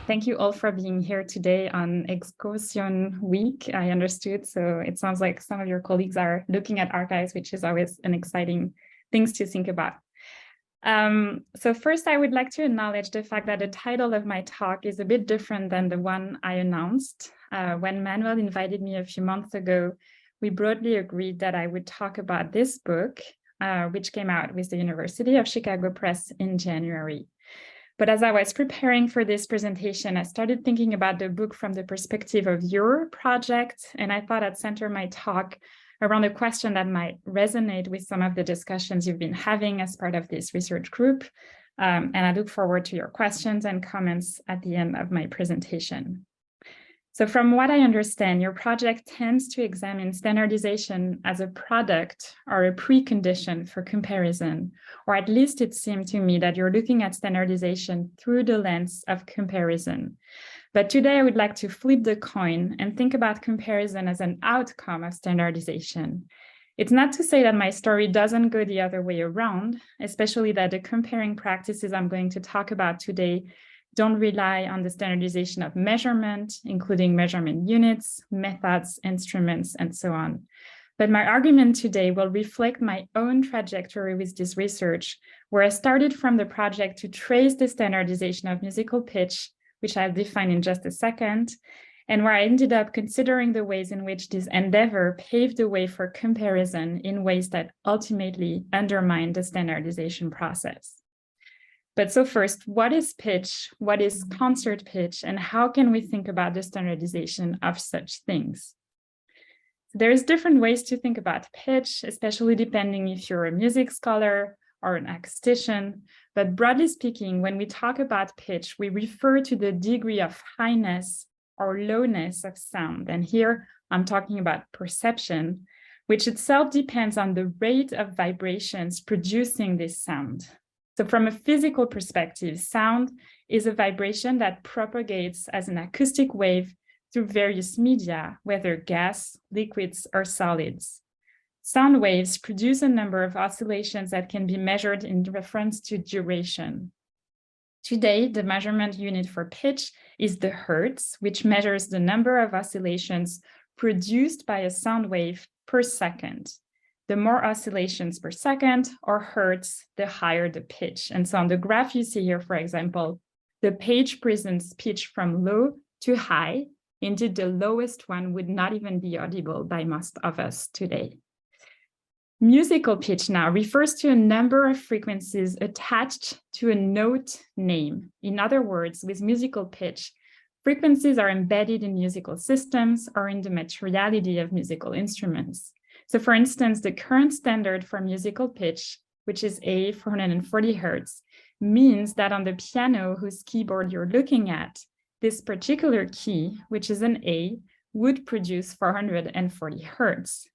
Thank you all for being here today on Excursion Week, I understood. So it sounds like some of your colleagues are looking at archives, which is always an exciting thing to think about. So first, I would like to acknowledge the fact that the title of my talk is a bit different than the one I announced. When Manuel invited me a few months ago, we broadly agreed that I would talk about this book, which came out with the University of Chicago Press in January. But as I was preparing for this presentation, I started thinking about the book from the perspective of your project, and I thought I'd center my talk around a question that might resonate with some of the discussions you've been having as part of this research group. And I look forward to your questions and comments at the end of my presentation. So from what I understand, your project tends to examine standardization as a product or a precondition for comparison, or at least it seemed to me that you're looking at standardization through the lens of comparison. But today I would like to flip the coin and think about comparison as an outcome of standardization. It's not to say that my story doesn't go the other way around, especially that the comparing practices I'm going to talk about today don't rely on the standardization of measurement, including measurement units, methods, instruments, and so on. But my argument today will reflect my own trajectory with this research, where I started from the project to trace the standardization of musical pitch, which I'll define in just a second, and where I ended up considering the ways in which this endeavor paved the way for comparison in ways that ultimately undermine the standardization process. But so first, what is pitch? What is concert pitch? And how can we think about the standardization of such things? There's different ways to think about pitch, especially depending if you're a music scholar or an acoustician. But broadly speaking, when we talk about pitch, we refer to the degree of highness or lowness of sound. And here I'm talking about perception, which itself depends on the rate of vibrations producing this sound. So from a physical perspective, sound is a vibration that propagates as an acoustic wave through various media, whether gas, liquids, or solids. Sound waves produce a number of oscillations that can be measured in reference to duration. Today, the measurement unit for pitch is the hertz, which measures the number of oscillations produced by a sound wave per second. The more oscillations per second or hertz, the higher the pitch. And so on the graph you see here, for example, the page presents pitch from low to high. Indeed, the lowest one would not even be audible by most of us today. Musical pitch now refers to a number of frequencies attached to a note name. In other words, with musical pitch, frequencies are embedded in musical systems or in the materiality of musical instruments. So for instance, the current standard for musical pitch, which is A 440 hertz, means that on the piano whose keyboard you're looking at, this particular key, which is an A, would produce 440 hertz.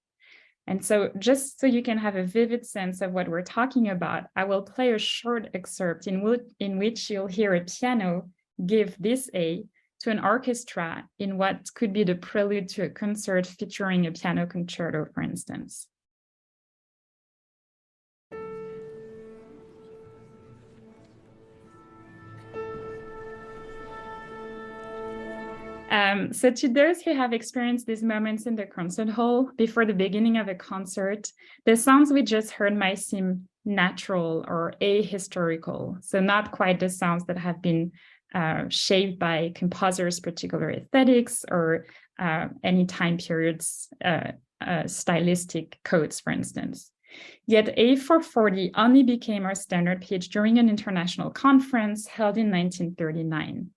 And so just so you can have a vivid sense of what we're talking about, I will play a short excerpt in which you'll hear a piano give this A to an orchestra in what could be the prelude to a concert featuring a piano concerto, for instance. So to those who have experienced these moments in the concert hall before the beginning of a concert, the sounds we just heard might seem natural or ahistorical, so not quite the sounds that have been shaped by composers' particular aesthetics or any time periods, stylistic codes, for instance. Yet A440 only became our standard pitch during an international conference held in 1939.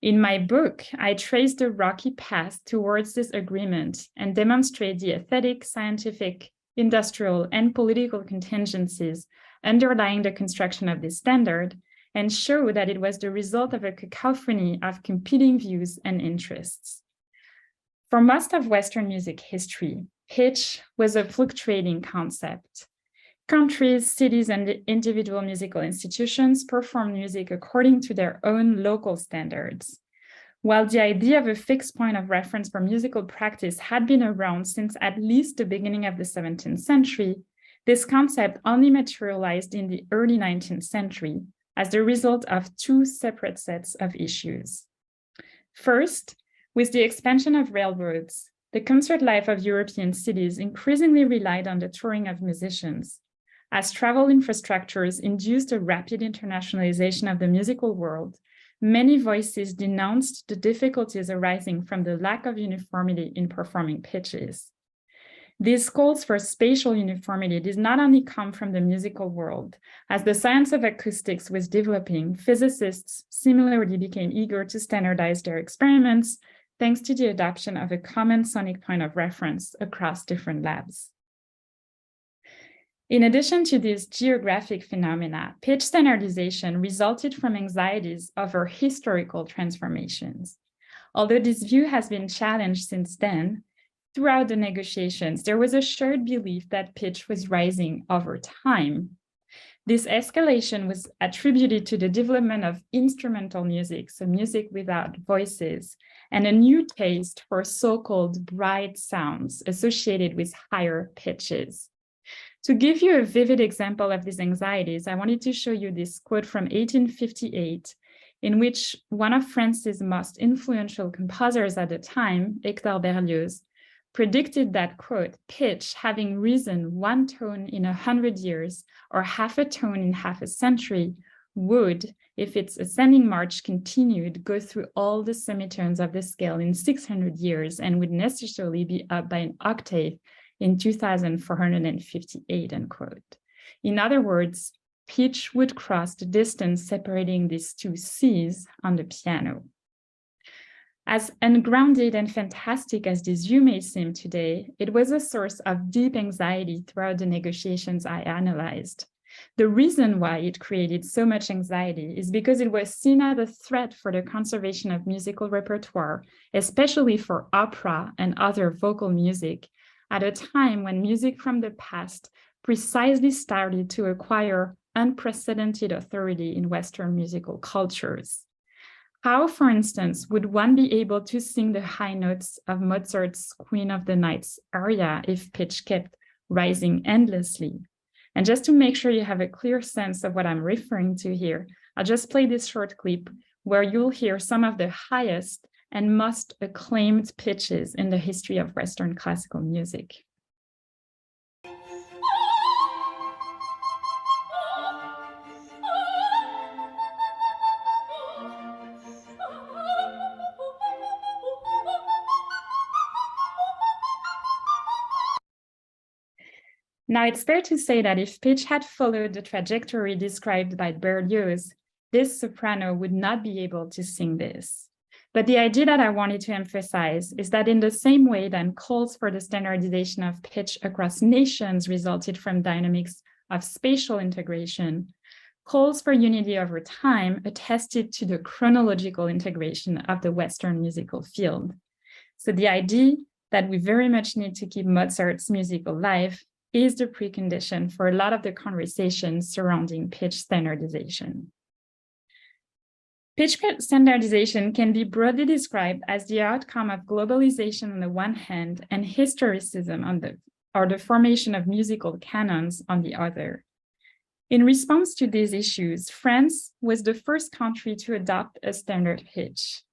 In my book, I trace the rocky path towards this agreement and demonstrate the aesthetic, scientific, industrial, and political contingencies underlying the construction of this standard, and show that it was the result of a cacophony of competing views and interests. For most of Western music history, pitch was a fluctuating concept. Countries, cities, and individual musical institutions performed music according to their own local standards. While the idea of a fixed point of reference for musical practice had been around since at least the beginning of the 17th century, this concept only materialized in the early 19th century as the result of two separate sets of issues. First, with the expansion of railroads, the concert life of European cities increasingly relied on the touring of musicians, as travel infrastructures induced a rapid internationalization of the musical world. Many voices denounced the difficulties arising from the lack of uniformity in performing pitches. These calls for spatial uniformity did not only come from the musical world. As the science of acoustics was developing, physicists similarly became eager to standardize their experiments, thanks to the adoption of a common sonic point of reference across different labs. In addition to these geographic phenomena, pitch standardization resulted from anxieties over historical transformations. Although this view has been challenged since then, throughout the negotiations, there was a shared belief that pitch was rising over time. This escalation was attributed to the development of instrumental music, so music without voices, and a new taste for so-called bright sounds associated with higher pitches. To give you a vivid example of these anxieties, I wanted to show you this quote from 1858, in which one of France's most influential composers at the time, Hector Berlioz, predicted that, quote, pitch having risen 1 tone in 100 years or half a tone in half a century would, if its ascending march continued, go through all the semitones of the scale in 600 years and would necessarily be up by an octave in 2458, unquote. In other words, pitch would cross the distance separating these two C's on the piano. As ungrounded and fantastic as this view may seem today, it was a source of deep anxiety throughout the negotiations I analyzed. The reason why it created so much anxiety is because it was seen as a threat for the conservation of musical repertoire, especially for opera and other vocal music, at a time when music from the past precisely started to acquire unprecedented authority in Western musical cultures. How, for instance, would one be able to sing the high notes of Mozart's Queen of the Nights aria if pitch kept rising endlessly? And just to make sure you have a clear sense of what I'm referring to here, I'll just play this short clip where you'll hear some of the highest and most acclaimed pitches in the history of Western classical music. Now, it's fair to say that if pitch had followed the trajectory described by Berlioz, this soprano would not be able to sing this. But the idea that I wanted to emphasize is that in the same way that calls for the standardization of pitch across nations resulted from dynamics of spatial integration, calls for unity over time attested to the chronological integration of the Western musical field. So the idea that we very much need to keep Mozart's music alive is the precondition for a lot of the conversations surrounding pitch standardization. Pitch standardization can be broadly described as the outcome of globalization on the one hand and historicism or the formation of musical canons on the other. In response to these issues, France was the first country to adopt a standard pitch.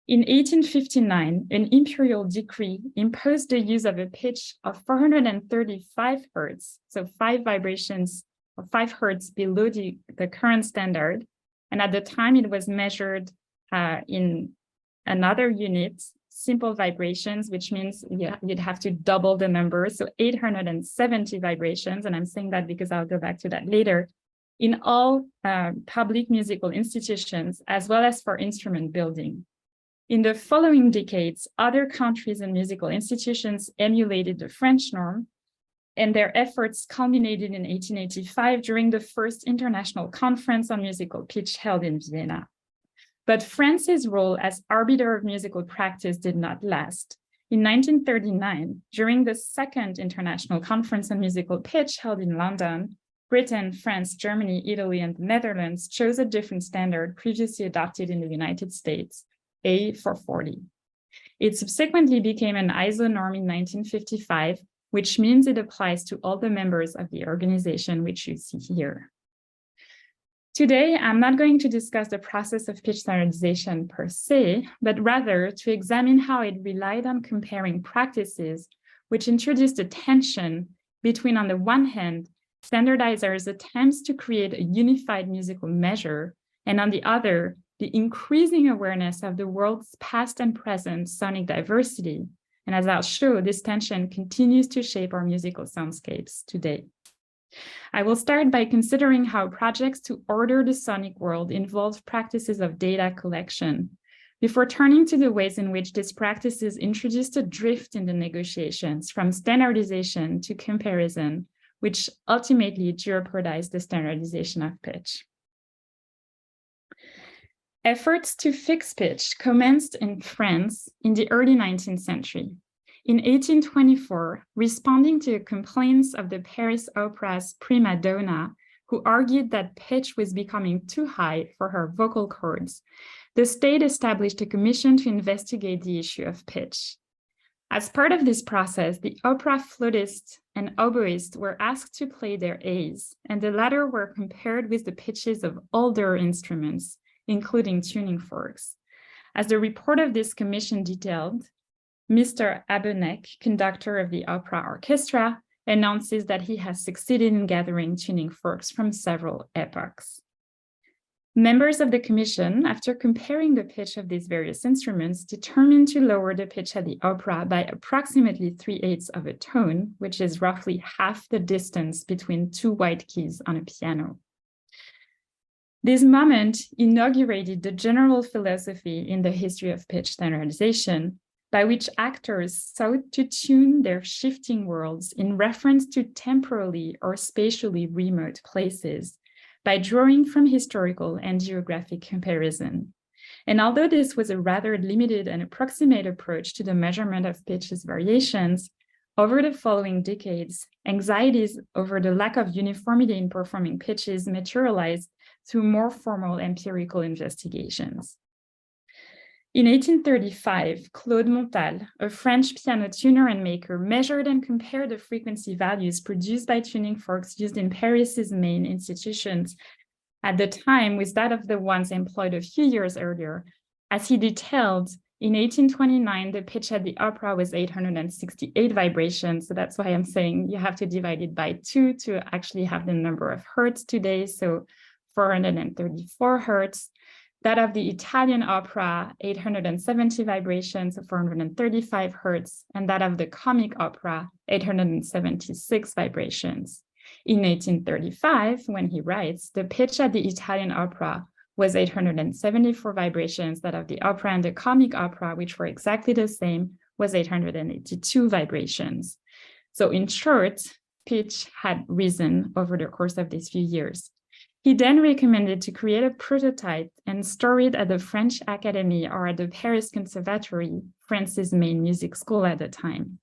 In 1859, an imperial decree imposed the use of a pitch of 435 hertz, so 5 vibrations or 5 hertz below the current standard. And at the time, it was measured in another unit, simple vibrations, which means you'd have to double the number, so 870 vibrations. And I'm saying that because I'll go back to that later, in all public musical institutions, as well as for instrument building. In the following decades, other countries and musical institutions emulated the French norm, and their efforts culminated in 1885 during the first International Conference on Musical Pitch held in Vienna. But France's role as arbiter of musical practice did not last. In 1939, during the second International Conference on Musical Pitch held in London, Britain, France, Germany, Italy, and the Netherlands chose a different standard previously adopted in the United States, A440. It subsequently became an ISO norm in 1955, which means it applies to all the members of the organization, which you see here. Today, I'm not going to discuss the process of pitch standardization per se, but rather to examine how it relied on comparing practices, which introduced a tension between, on the one hand, standardizers' attempts to create a unified musical measure, and on the other, the increasing awareness of the world's past and present sonic diversity. And as I'll show, this tension continues to shape our musical soundscapes today. I will start by considering how projects to order the sonic world involve practices of data collection, before turning to the ways in which these practices introduced a drift in the negotiations from standardization to comparison, which ultimately jeopardized the standardization of pitch. Efforts to fix pitch commenced in France in the early 19th century. In 1824, responding to complaints of the Paris Opera's prima donna, who argued that pitch was becoming too high for her vocal cords, the state established a commission to investigate the issue of pitch. As part of this process, the opera flautist and oboist were asked to play their A's, and the latter were compared with the pitches of older instruments, including tuning forks. As the report of this commission detailed, Mr. Abenek, conductor of the opera orchestra, announces that he has succeeded in gathering tuning forks from several epochs. Members of the commission, after comparing the pitch of these various instruments, determined to lower the pitch at the opera by approximately 3/8 of a tone, which is roughly half the distance between two white keys on a piano. This moment inaugurated the general philosophy in the history of pitch standardization, by which actors sought to tune their shifting worlds in reference to temporally or spatially remote places by drawing from historical and geographic comparison. And although this was a rather limited and approximate approach to the measurement of pitch's variations, over the following decades, anxieties over the lack of uniformity in performing pitches materialized through more formal empirical investigations. In 1835, Claude Montal, a French piano tuner and maker, measured and compared the frequency values produced by tuning forks used in Paris's main institutions at the time with that of the ones employed a few years earlier. As he detailed, in 1829, the pitch at the opera was 868 vibrations. So that's why I'm saying you have to divide it by 2 to actually have the number of hertz today. So 434 hertz. That of the Italian opera, 870 vibrations, 435 hertz, and that of the comic opera, 876 vibrations. In 1835, when he writes, the pitch at the Italian opera was 874 vibrations, that of the opera and the comic opera, which were exactly the same, was 882 vibrations. So in short, pitch had risen over the course of these few years. He then recommended to create a prototype and store it at the French Academy or at the Paris Conservatory, France's main music school at the time.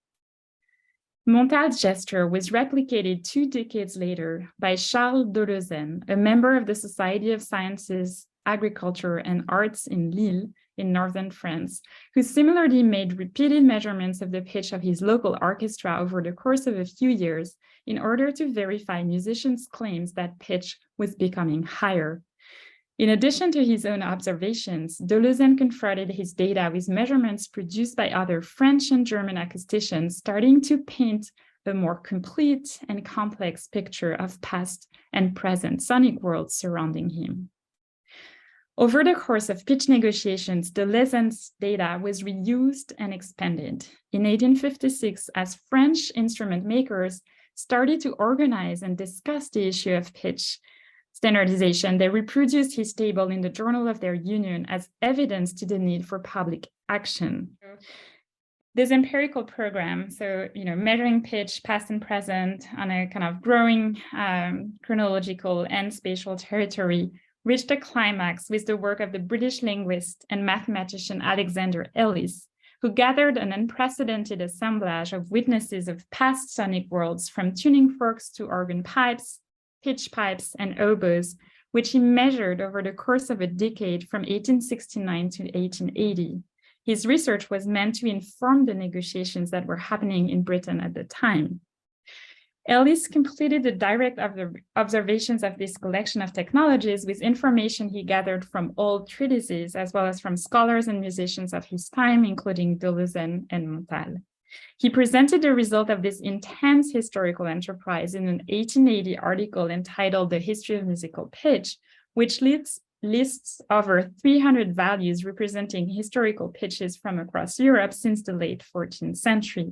Montal's gesture was replicated 2 decades later by Charles Duroux, a member of the Society of Sciences, Agriculture, and Arts in Lille, in northern France, who similarly made repeated measurements of the pitch of his local orchestra over the course of a few years in order to verify musicians' claims that pitch was becoming higher. In addition to his own observations, Duroux confronted his data with measurements produced by other French and German acousticians, starting to paint a more complete and complex picture of past and present sonic worlds surrounding him. Over the course of pitch negotiations, Duroux's data was reused and expanded. In 1856, as French instrument makers started to organize and discuss the issue of pitch standardization, they reproduced his table in the journal of their union as evidence to the need for public action. This empirical program, so measuring pitch past and present on a kind of growing chronological and spatial territory, reached a climax with the work of the British linguist and mathematician Alexander Ellis, who gathered an unprecedented assemblage of witnesses of past sonic worlds, from tuning forks to organ pipes, pitch pipes, and oboes, which he measured over the course of a decade from 1869 to 1880. His research was meant to inform the negotiations that were happening in Britain at the time. Ellis completed the direct observations of this collection of technologies with information he gathered from old treatises, as well as from scholars and musicians of his time, including Duroux and Montal. He presented the result of this intense historical enterprise in an 1880 article entitled The History of Musical Pitch, which lists over 300 values representing historical pitches from across Europe since the late 14th century.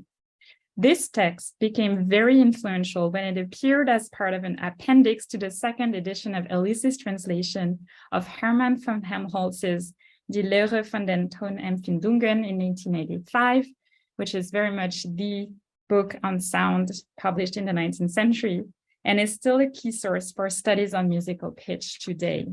This text became very influential when it appeared as part of an appendix to the second edition of Ellis's translation of Hermann von Helmholtz's Die Lehre von den Tonempfindungen in 1885, which is very much the book on sound published in the 19th century, and is still a key source for studies on musical pitch today.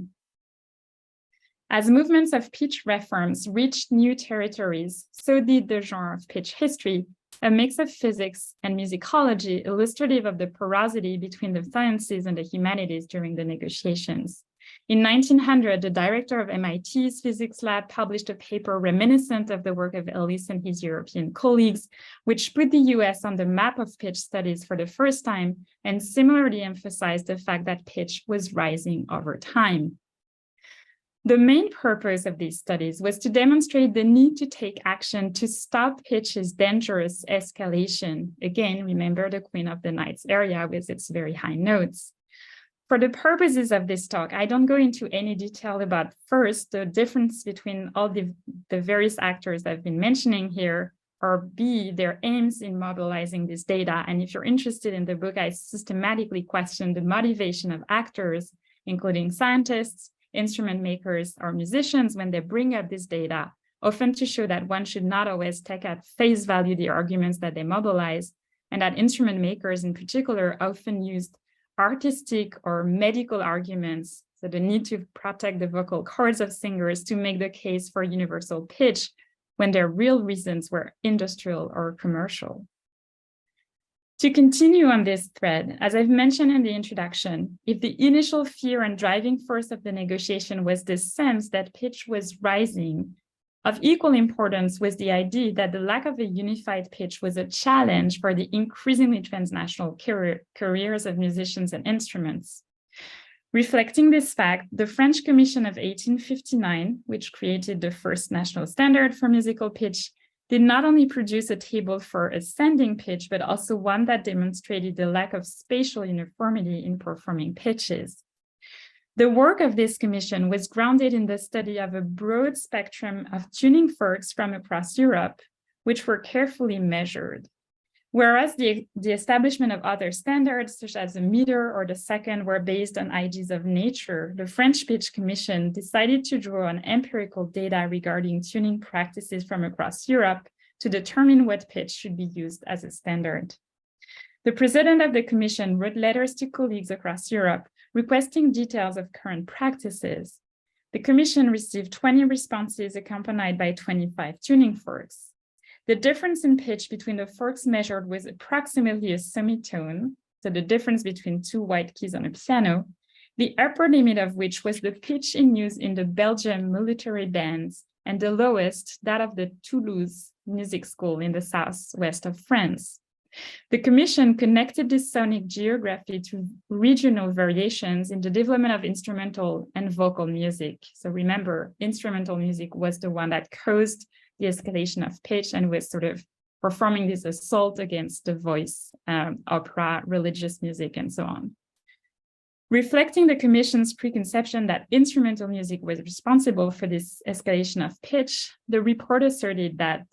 As movements of pitch reforms reached new territories, so did the genre of pitch history, a mix of physics and musicology illustrative of the porosity between the sciences and the humanities during the negotiations. In 1900, the director of MIT's physics lab published a paper reminiscent of the work of Ellis and his European colleagues, which put the US on the map of pitch studies for the first time and similarly emphasized the fact that pitch was rising over time. The main purpose of these studies was to demonstrate the need to take action to stop pitch's dangerous escalation. Again, remember the Queen of the Nights area with its very high notes. For the purposes of this talk, I don't go into any detail about first, the difference between all the various actors I've been mentioning here, or B, their aims in mobilizing this data. And if you're interested in the book, I systematically question the motivation of actors, including scientists, instrument makers, or musicians when they bring up this data, often to show that one should not always take at face value the arguments that they mobilize, and that instrument makers in particular often used artistic or medical arguments, so the need to protect the vocal cords of singers to make the case for universal pitch when their real reasons were industrial or commercial. To continue on this thread, as I've mentioned in the introduction, if the initial fear and driving force of the negotiation was this sense that pitch was rising, of equal importance was the idea that the lack of a unified pitch was a challenge for the increasingly transnational careers of musicians and instruments. Reflecting this fact, the French Commission of 1859, which created the first national standard for musical pitch, did not only produce a table for ascending pitch, but also one that demonstrated the lack of spatial uniformity in performing pitches. The work of this commission was grounded in the study of a broad spectrum of tuning forks from across Europe, which were carefully measured. Whereas the establishment of other standards, such as the meter or the second, were based on ideas of nature, the French Pitch Commission decided to draw on empirical data regarding tuning practices from across Europe to determine what pitch should be used as a standard. The president of the commission wrote letters to colleagues across Europe requesting details of current practices. The commission received 20 responses accompanied by 25 tuning forks. The difference in pitch between the forks measured was approximately a semitone, so the difference between two white keys on a piano, the upper limit of which was the pitch in use in the Belgian military bands, and the lowest, that of the Toulouse Music School in the southwest of France. The commission connected this sonic geography to regional variations in the development of instrumental and vocal music. So remember, instrumental music was the one that caused the escalation of pitch and was sort of performing this assault against the voice, opera, religious music, and so on. Reflecting the commission's preconception that instrumental music was responsible for this escalation of pitch, the report asserted that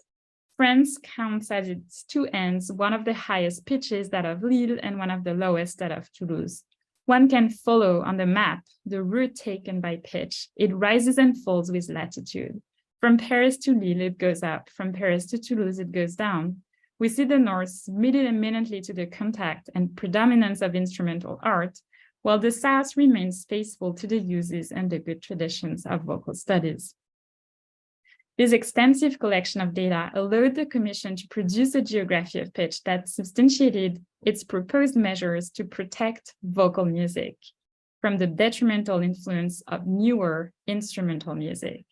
France counts as its two ends, one of the highest pitches, that of Lille, and one of the lowest, that of Toulouse. One can follow on the map the route taken by pitch. It rises and falls with latitude. From Paris to Lille, it goes up. From Paris to Toulouse, it goes down. We see the north submitted eminently to the contact and predominance of instrumental art, while the south remains faithful to the uses and the good traditions of vocal studies. This extensive collection of data allowed the Commission to produce a geography of pitch that substantiated its proposed measures to protect vocal music from the detrimental influence of newer instrumental music.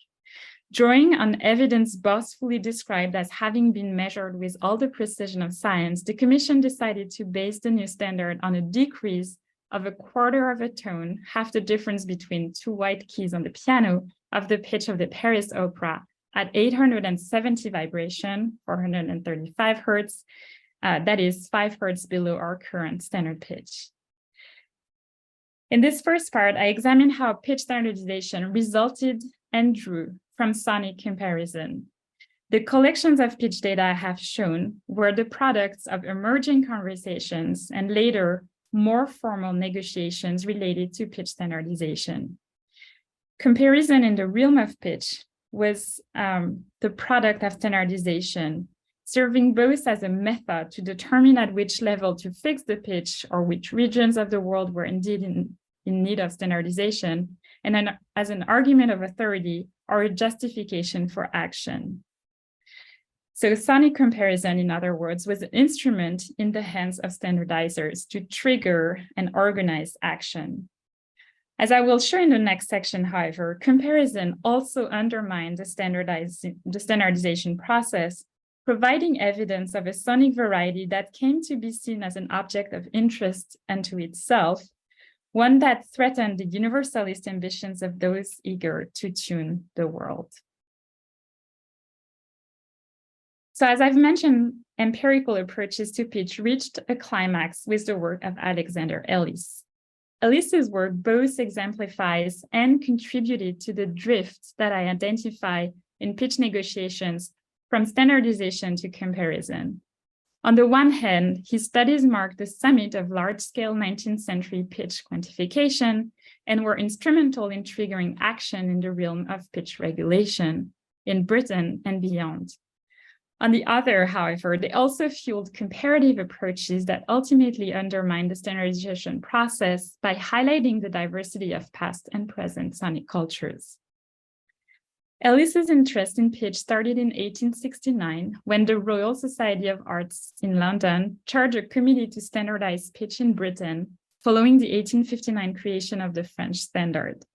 Drawing on evidence boastfully described as having been measured with all the precision of science, the Commission decided to base the new standard on a decrease of a quarter of a tone, half the difference between two white keys on the piano, of the pitch of the Paris Opera at 870 vibration, 435 hertz, that is 5 hertz below our current standard pitch. In this first part, I examined how pitch standardization resulted and drew from sonic comparison. The collections of pitch data I have shown were the products of emerging conversations and later more formal negotiations related to pitch standardization. Comparison in the realm of pitch was the product of standardization, serving both as a method to determine at which level to fix the pitch or which regions of the world were indeed in need of standardization, and then as an argument of authority or a justification for action. So sonic comparison, in other words, was an instrument in the hands of standardizers to trigger and organize action. As I will show in the next section, however, comparison also undermined the standardization process, providing evidence of a sonic variety that came to be seen as an object of interest unto itself, one that threatened the universalist ambitions of those eager to tune the world. So as I've mentioned, empirical approaches to pitch reached a climax with the work of Alexander Ellis. Ellis's work both exemplifies and contributed to the drift that I identify in pitch negotiations from standardization to comparison. On the one hand, his studies marked the summit of large-scale 19th century pitch quantification and were instrumental in triggering action in the realm of pitch regulation in Britain and beyond. On the other, however, they also fueled comparative approaches that ultimately undermined the standardization process by highlighting the diversity of past and present sonic cultures. Ellis's interest in pitch started in 1869 when the Royal Society of Arts in London charged a committee to standardize pitch in Britain following the 1859 creation of the French standard.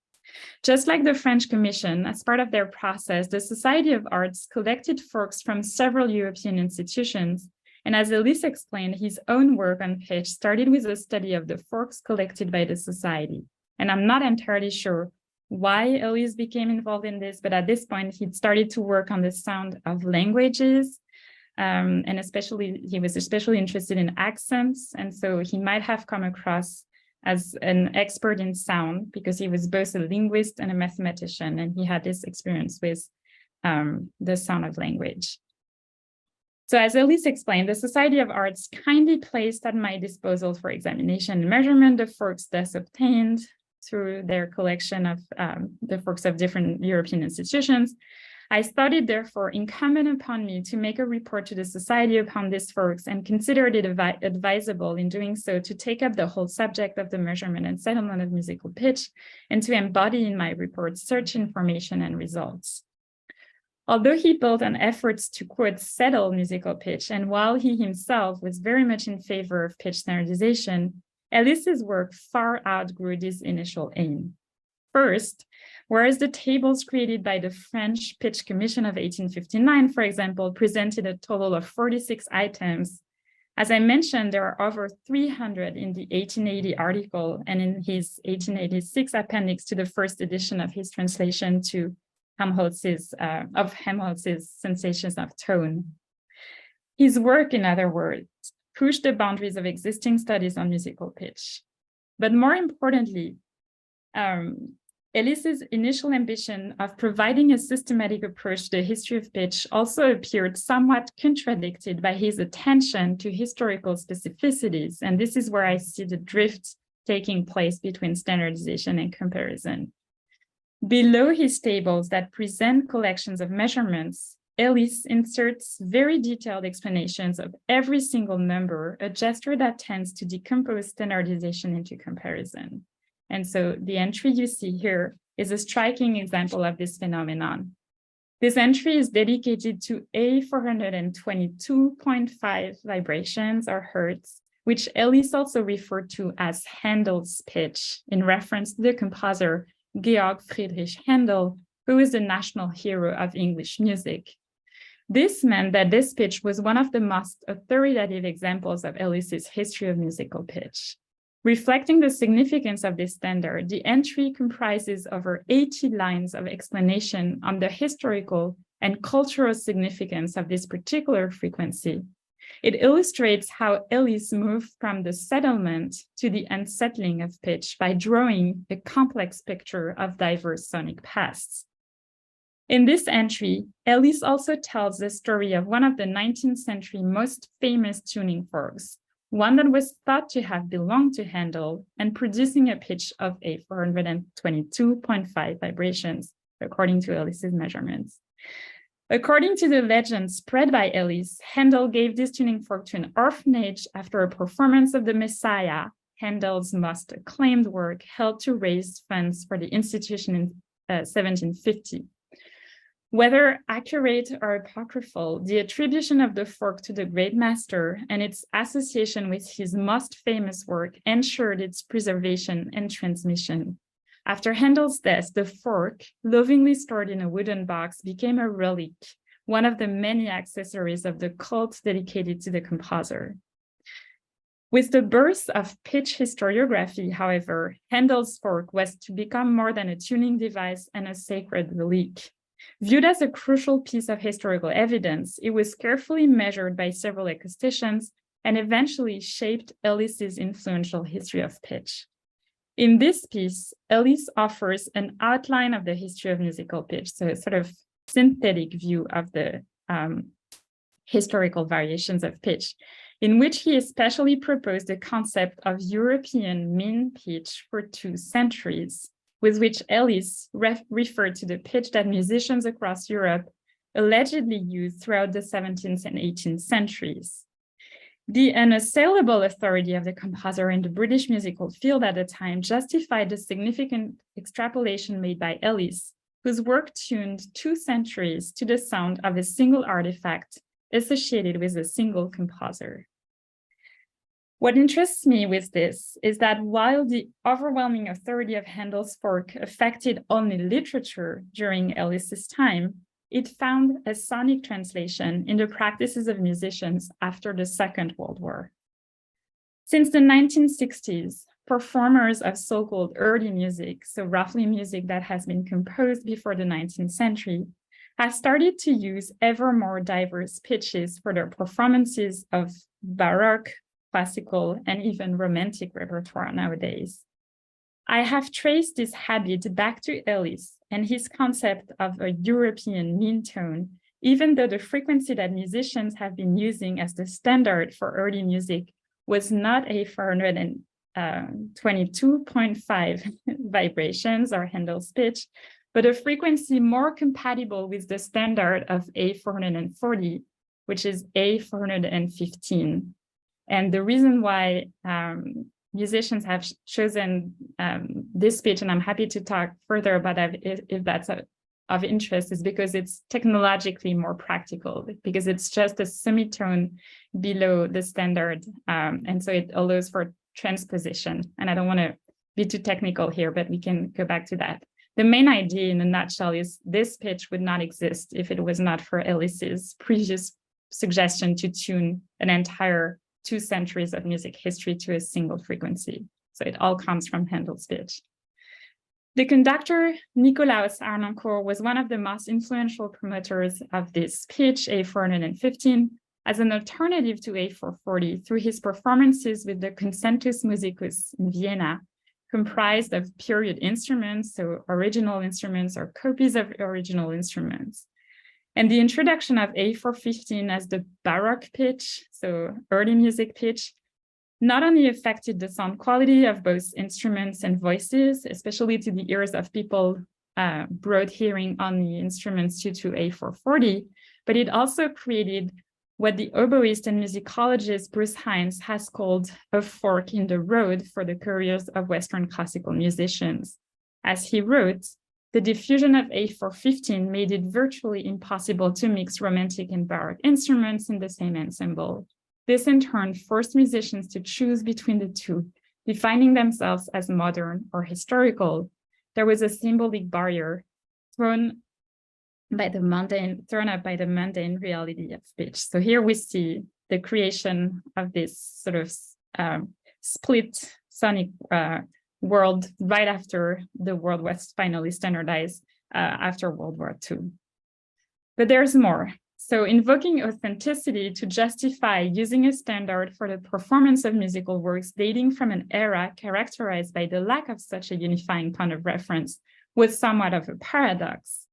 Just like the French Commission, as part of their process, the Society of Arts collected forks from several European institutions, and as Ellis explained, his own work on pitch started with a study of the forks collected by the Society. And I'm not entirely sure why Ellis became involved in this, but at this point, he'd started to work on the sound of languages, and he was especially interested in accents, and so he might have come across as an expert in sound because he was both a linguist and a mathematician, and he had this experience with the sound of language. So as Ellis explained, the Society of Arts kindly placed at my disposal for examination and measurement the forks thus obtained through their collection of the forks of different European institutions. I thought it therefore incumbent upon me to make a report to the Society upon these forks and considered it advisable in doing so to take up the whole subject of the measurement and settlement of musical pitch and to embody in my report search information and results. Although he built on efforts to, quote, settle musical pitch, and while he himself was very much in favor of pitch standardization, Ellis's work far outgrew this initial aim. First, whereas the tables created by the French Pitch Commission of 1859, for example, presented a total of 46 items, as I mentioned, there are over 300 in the 1880 article and in his 1886 appendix to the first edition of his translation to Helmholtz's Sensations of Tone. His work, in other words, pushed the boundaries of existing studies on musical pitch. But more importantly, Ellis's initial ambition of providing a systematic approach to the history of pitch also appeared somewhat contradicted by his attention to historical specificities. And this is where I see the drift taking place between standardization and comparison. Below his tables that present collections of measurements, Ellis inserts very detailed explanations of every single number, a gesture that tends to decompose standardization into comparison. And so the entry you see here is a striking example of this phenomenon. This entry is dedicated to A422.5 vibrations or hertz, which Ellis also referred to as Handel's pitch in reference to the composer Georg Friedrich Händel, who is the national hero of English music. This meant that this pitch was one of the most authoritative examples of Ellis's history of musical pitch. Reflecting the significance of this standard, the entry comprises over 80 lines of explanation on the historical and cultural significance of this particular frequency. It illustrates how Ellis moved from the settlement to the unsettling of pitch by drawing a complex picture of diverse sonic pasts. In this entry, Ellis also tells the story of one of the 19th century most famous tuning forks, one that was thought to have belonged to Handel and producing a pitch of 422.5 vibrations, according to Ellis's measurements. According to the legend spread by Ellis, Handel gave this tuning fork to an orphanage after a performance of the Messiah, Handel's most acclaimed work, held to raise funds for the institution in 1750. Whether accurate or apocryphal, the attribution of the fork to the great master and its association with his most famous work ensured its preservation and transmission. After Handel's death, the fork, lovingly stored in a wooden box, became a relic, one of the many accessories of the cult dedicated to the composer. With the birth of pitch historiography, however, Handel's fork was to become more than a tuning device and a sacred relic. Viewed as a crucial piece of historical evidence, it was carefully measured by several acousticians and eventually shaped Ellis's influential history of pitch. In this piece, Ellis offers an outline of the history of musical pitch, so a sort of synthetic view of the historical variations of pitch, in which he especially proposed the concept of European mean pitch for 2 centuries, with which Ellis referred to the pitch that musicians across Europe allegedly used throughout the 17th and 18th centuries. The unassailable authority of the composer in the British musical field at the time justified the significant extrapolation made by Ellis, whose work tuned 2 centuries to the sound of a single artifact associated with a single composer. What interests me with this is that while the overwhelming authority of Handel's fork affected only literature during Ellis's time, it found a sonic translation in the practices of musicians after the Second World War. Since the 1960s, performers of so-called early music, so roughly music that has been composed before the 19th century, have started to use ever more diverse pitches for their performances of Baroque, classical, and even romantic repertoire nowadays. I have traced this habit back to Ellis and his concept of a European mean tone, even though the frequency that musicians have been using as the standard for early music was not a 422.5 vibrations or Handel's pitch, but a frequency more compatible with the standard of A440, which is A415. And the reason why musicians have chosen this pitch, and I'm happy to talk further about that if that's of interest, is because it's technologically more practical, because it's just a semitone below the standard. And so it allows for transposition. And I don't want to be too technical here, but we can go back to that. The main idea in a nutshell is this pitch would not exist if it was not for Ellis's previous suggestion to tune an entire 2 centuries of music history to a single frequency. So it all comes from Handel's pitch. The conductor, Nicolaus Arnoncourt, was one of the most influential promoters of this pitch, A415, as an alternative to A440 through his performances with the Concentus Musicus in Vienna, comprised of period instruments, so original instruments or copies of original instruments. And the introduction of A415 as the Baroque pitch, so early music pitch, not only affected the sound quality of both instruments and voices, especially to the ears of people broad hearing on the instruments due to A440, but it also created what the oboist and musicologist Bruce Hines has called a fork in the road for the careers of Western classical musicians. As he wrote, the diffusion of A415 made it virtually impossible to mix romantic and Baroque instruments in the same ensemble. This in turn forced musicians to choose between the two, defining themselves as modern or historical. There was a symbolic barrier thrown up by the mundane reality of pitch. So here we see the creation of this sort of split sonic world right after the world was finally standardized after World War II. But there's more. So invoking authenticity to justify using a standard for the performance of musical works dating from an era characterized by the lack of such a unifying point of reference was somewhat of a paradox.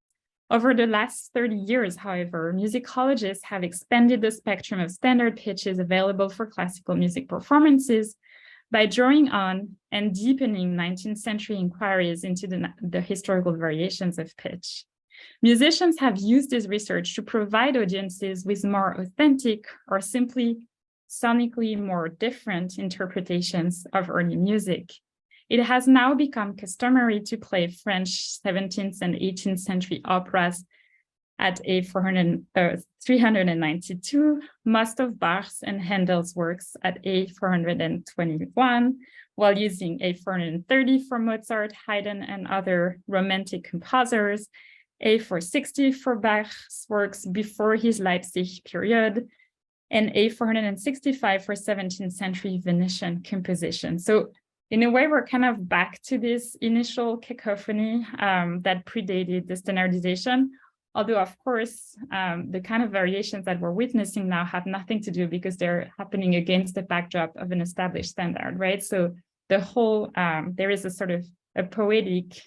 Over the last 30 years, however, musicologists have expanded the spectrum of standard pitches available for classical music performances by drawing on and deepening 19th century inquiries into the historical variations of pitch. Musicians have used this research to provide audiences with more authentic or simply sonically more different interpretations of early music. It has now become customary to play French 17th and 18th century operas at A392, most of Bach's and Handel's works at A421, while using A430 for Mozart, Haydn, and other Romantic composers, A460 for Bach's works before his Leipzig period, and A465 for 17th century Venetian composition. So in a way, we're kind of back to this initial cacophony that predated the standardization, although of course, the kind of variations that we're witnessing now have nothing to do because they're happening against the backdrop of an established standard, right? So the whole, there is a sort of a poetic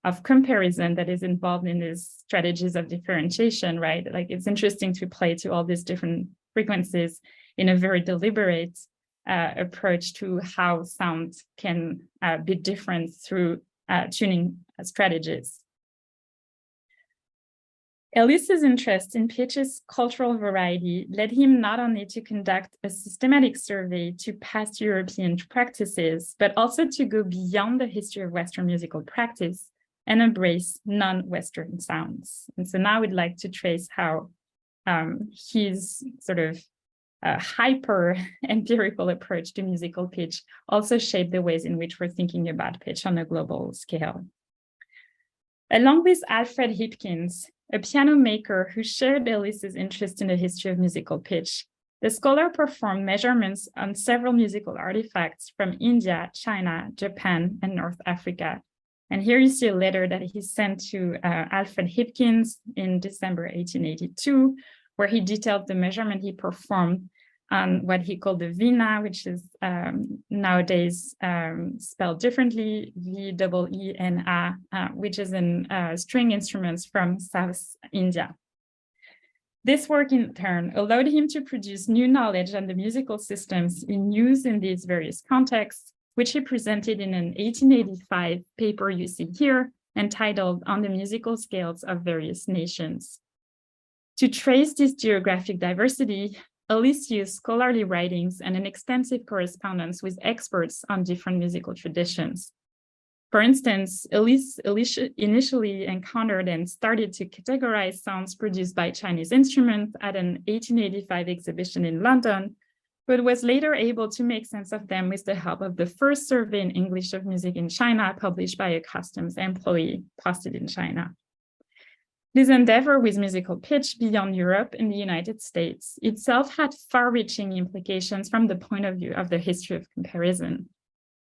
of comparison that is involved in these strategies of differentiation, right? Like it's interesting to play to all these different frequencies in a very deliberate approach to how sound can be different through tuning strategies. Ellis's interest in pitch's cultural variety led him not only to conduct a systematic survey to past European practices, but also to go beyond the history of Western musical practice and embrace non-Western sounds. And so now we'd like to trace how his sort of hyper-empirical approach to musical pitch also shaped the ways in which we're thinking about pitch on a global scale. Along with Alfred Hipkins, a piano maker who shared Ellis's interest in the history of musical pitch, the scholar performed measurements on several musical artifacts from India, China, Japan, and North Africa. And here you see a letter that he sent to Alfred Hipkins in December 1882, where he detailed the measurement he performed on what he called the Veena, which is nowadays spelled differently, V-E-E-N-A, which is in string instruments from South India. This work in turn allowed him to produce new knowledge on the musical systems in use in these various contexts, which he presented in an 1885 paper you see here, entitled On the Musical Scales of Various Nations. To trace this geographic diversity, Ellis used scholarly writings and an extensive correspondence with experts on different musical traditions. For instance, Ellis initially encountered and started to categorize sounds produced by Chinese instruments at an 1885 exhibition in London, but was later able to make sense of them with the help of the first survey in English of music in China, published by a customs employee posted in China. This endeavor with musical pitch beyond Europe and the United States itself had far-reaching implications from the point of view of the history of comparison.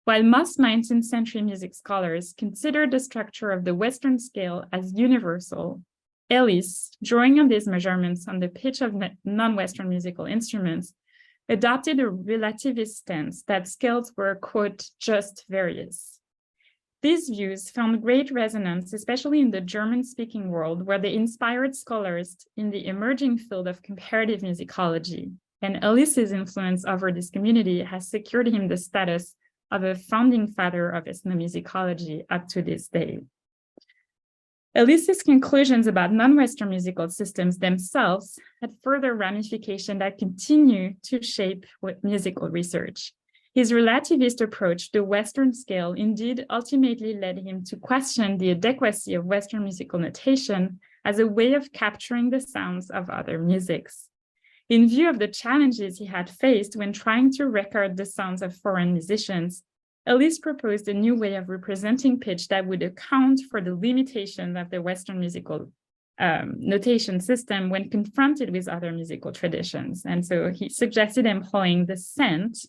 While most 19th century music scholars considered the structure of the Western scale as universal, Ellis, drawing on these measurements on the pitch of non-Western musical instruments, adopted a relativist stance that scales were, quote, just various. These views found great resonance, especially in the German-speaking world, where they inspired scholars in the emerging field of comparative musicology. And Ellis's influence over this community has secured him the status of a founding father of ethnomusicology up to this day. Ellis's conclusions about non-Western musical systems themselves had further ramifications that continue to shape musical research. His relativist approach to the Western scale indeed ultimately led him to question the adequacy of Western musical notation as a way of capturing the sounds of other musics. In view of the challenges he had faced when trying to record the sounds of foreign musicians, Ellis proposed a new way of representing pitch that would account for the limitations of the Western musical notation system when confronted with other musical traditions. And so he suggested employing the cent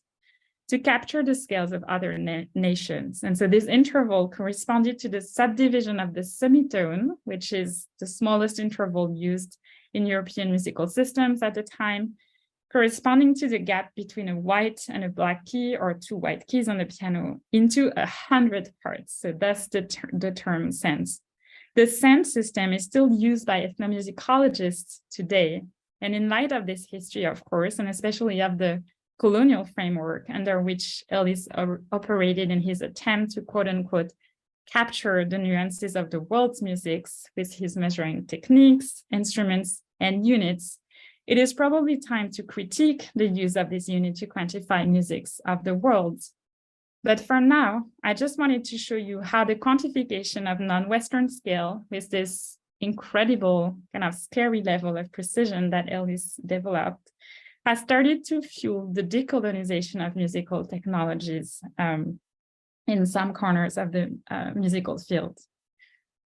to capture the scales of other nations. And so this interval corresponded to the subdivision of the semitone, which is the smallest interval used in European musical systems at the time, corresponding to the gap between a white and a black key or two white keys on the piano into 100 parts. So that's the term sense. The sense system is still used by ethnomusicologists today. And in light of this history, of course, and especially of the colonial framework under which Ellis operated in his attempt to quote unquote capture the nuances of the world's musics with his measuring techniques, instruments, and units, it is probably time to critique the use of this unit to quantify musics of the world. But for now, I just wanted to show you how the quantification of non-Western scale with this incredible kind of scary level of precision that Ellis developed has started to fuel the decolonization of musical technologies in some corners of the musical field.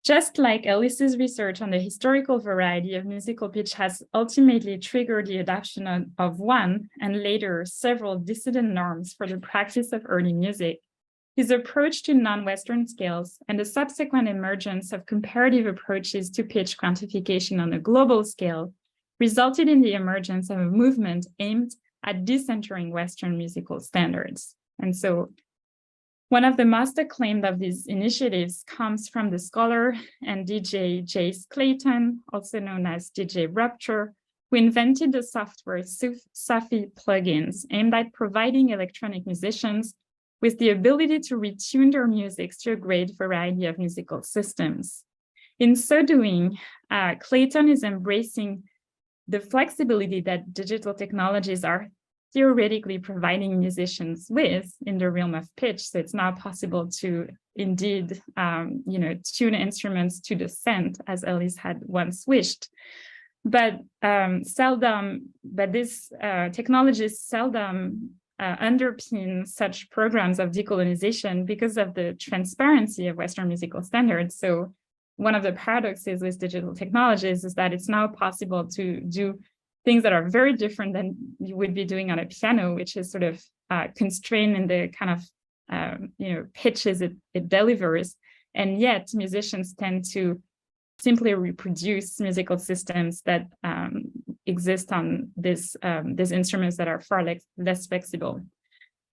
Just like Ellis's research on the historical variety of musical pitch has ultimately triggered the adoption of one and later several dissident norms for the practice of early music, his approach to non-Western scales and the subsequent emergence of comparative approaches to pitch quantification on a global scale resulted in the emergence of a movement aimed at decentering Western musical standards. And so one of the most acclaimed of these initiatives comes from the scholar and DJ Jace Clayton, also known as DJ Rupture, who invented the software Sufi plugins aimed at providing electronic musicians with the ability to retune their music to a great variety of musical systems. In so doing, Clayton is embracing the flexibility that digital technologies are theoretically providing musicians with in the realm of pitch. So it's now possible to indeed, tune instruments to the cent, as Ellis had once wished. But these technologies seldom underpin such programs of decolonization because of the transparency of Western musical standards. So one of the paradoxes with digital technologies is that it's now possible to do things that are very different than you would be doing on a piano, which is sort of constrained in the kind of pitches it delivers. And yet musicians tend to simply reproduce musical systems that exist on these instruments that are far less flexible.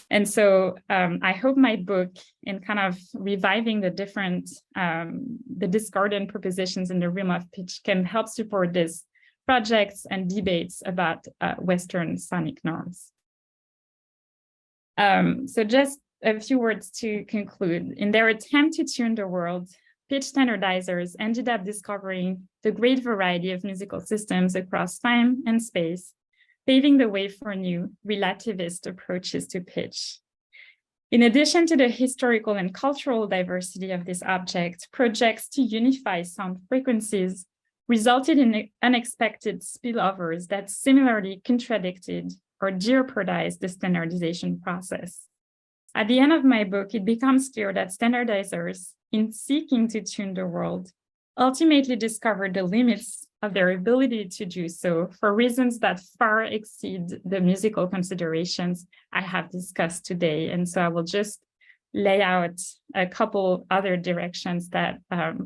And so I hope my book, in kind of reviving the different, the discordant propositions in the realm of pitch, can help support these projects and debates about Western sonic norms. So just a few words to conclude. In their attempt to tune the world, pitch standardizers ended up discovering the great variety of musical systems across time and space, paving the way for new relativist approaches to pitch. In addition to the historical and cultural diversity of this object, projects to unify sound frequencies resulted in unexpected spillovers that similarly contradicted or jeopardized the standardization process. At the end of my book, it becomes clear that standardizers, in seeking to tune the world, ultimately discovered the limits of their ability to do so for reasons that far exceed the musical considerations I have discussed today. And so I will just lay out a couple other directions that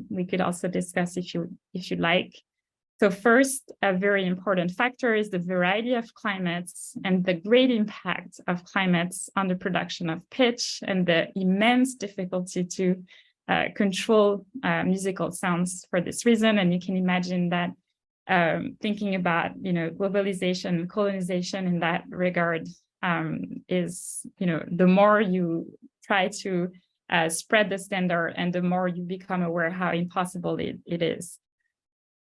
we could also discuss if you'd like. So first, a very important factor is the variety of climates and the great impact of climates on the production of pitch and the immense difficulty to control musical sounds for this reason. And you can imagine that thinking about, globalization, colonization in that regard is, the more you try to spread the standard and the more you become aware how impossible it is.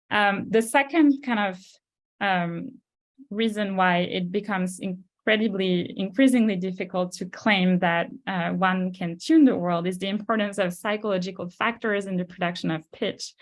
The second kind of reason why it becomes increasingly difficult to claim that one can tune the world is the importance of psychological factors in the production of pitch.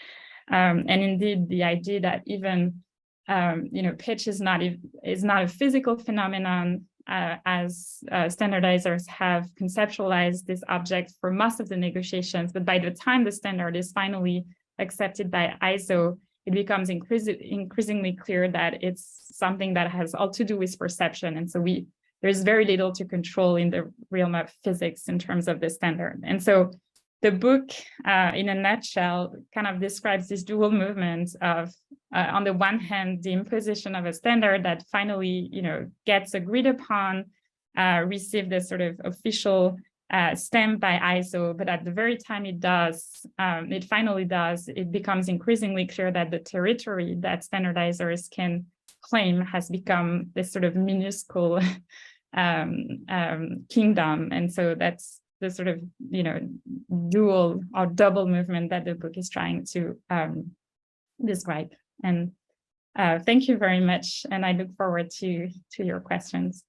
And indeed, the idea that even pitch is not a physical phenomenon, as standardizers have conceptualized this object for most of the negotiations, but by the time the standard is finally accepted by ISO, it becomes increasingly clear that it's something that has all to do with perception. And so there's very little to control in the realm of physics in terms of the standard. And so the book, in a nutshell, kind of describes this dual movement of, on the one hand, the imposition of a standard that finally, gets agreed upon, received a sort of official stamp by ISO, but at the very time it finally does, it becomes increasingly clear that the territory that standardizers can claim has become this sort of minuscule kingdom. And so that's the sort of, dual or double movement that the book is trying to describe. And thank you very much. And I look forward to your questions.